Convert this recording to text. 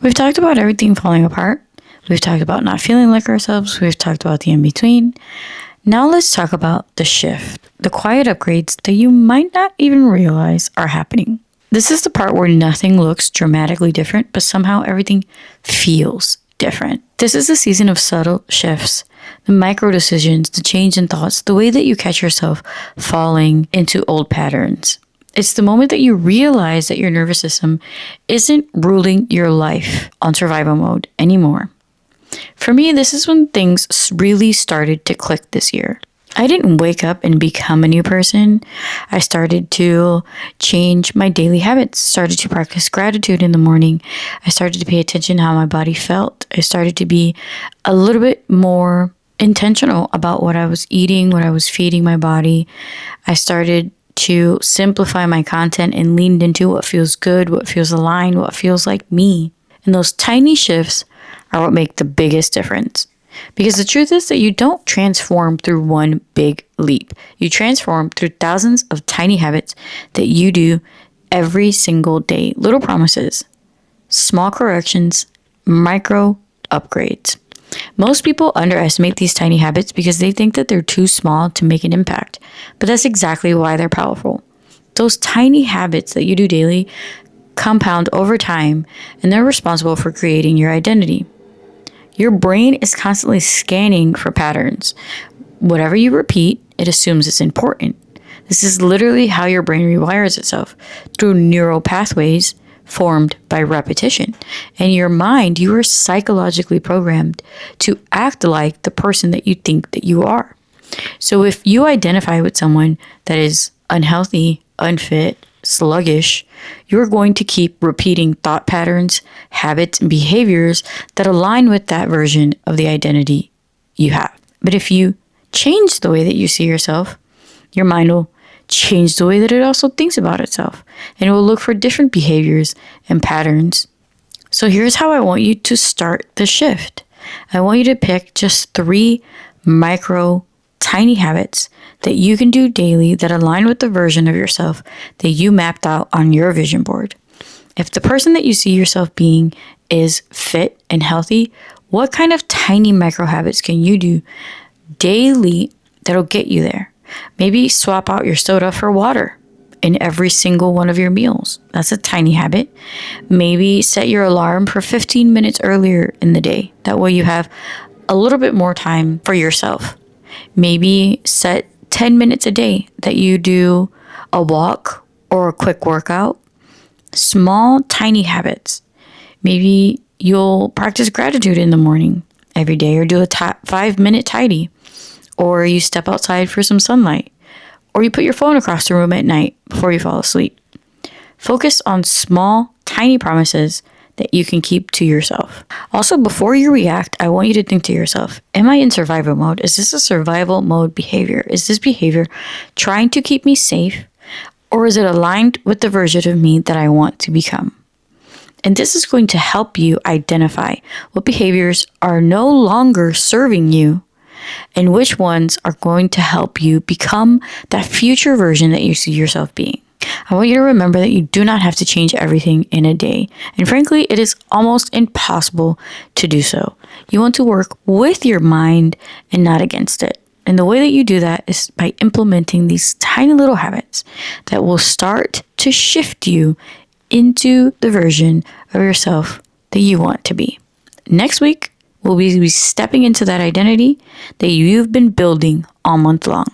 We've talked about everything falling apart. We've talked about not feeling like ourselves. We've talked about the in-between. Now let's talk about the shift, the quiet upgrades that you might not even realize are happening. This is the part where nothing looks dramatically different, but somehow everything feels different. This is a season of subtle shifts, the micro decisions, the change in thoughts, the way that you catch yourself falling into old patterns. It's the moment that you realize that your nervous system isn't ruling your life on survival mode anymore. For me, this is when things really started to click this year. I didn't wake up and become a new person. I started to change my daily habits, started to practice gratitude in the morning. I started to pay attention to how my body felt. I started to be a little bit more intentional about what I was eating, what I was feeding my body. I started to simplify my content and leaned into what feels good, what feels aligned, what feels like me. And those tiny shifts are what make the biggest difference. Because the truth is that you don't transform through one big leap. You transform through thousands of tiny habits that you do every single day. Little promises, small corrections, micro upgrades. Most people underestimate these tiny habits because they think that they're too small to make an impact. But that's exactly why they're powerful. Those tiny habits that you do daily compound over time, and they're responsible for creating your identity. Your brain is constantly scanning for patterns. Whatever you repeat, it assumes it's important. This is literally how your brain rewires itself, through neural pathways formed by repetition. And your mind, you are psychologically programmed to act like the person that you think that you are. So if you identify with someone that is unhealthy, unfit, sluggish, you're going to keep repeating thought patterns, habits, and behaviors that align with that version of the identity you have. But if you change the way that you see yourself, your mind will change the way that it also thinks about itself, and it will look for different behaviors and patterns. So here's how I want you to start the shift. I want you to pick just 3 micro tiny habits that you can do daily that align with the version of yourself that you mapped out on your vision board. If the person that you see yourself being is fit and healthy, what kind of tiny micro habits can you do daily that'll get you there? Maybe swap out your soda for water in every single one of your meals. That's a tiny habit. Maybe set your alarm for 15 minutes earlier in the day. That way you have a little bit more time for yourself. Maybe set 10 minutes a day that you do a walk or a quick workout. Small, tiny habits. Maybe you'll practice gratitude in the morning every day, or do a 5-minute tidy, or you step outside for some sunlight, or you put your phone across the room at night before you fall asleep. Focus on small, tiny promises that you can keep to yourself. Also, before you react, I want you to think to yourself, am I in survival mode? Is this a survival mode behavior? Is this behavior trying to keep me safe? Or is it aligned with the version of me that I want to become? And this is going to help you identify what behaviors are no longer serving you and which ones are going to help you become that future version that you see yourself being. I want you to remember that you do not have to change everything in a day. And frankly, it is almost impossible to do so. You want to work with your mind and not against it. And the way that you do that is by implementing these tiny little habits that will start to shift you into the version of yourself that you want to be. Next week, we'll be stepping into that identity that you've been building all month long.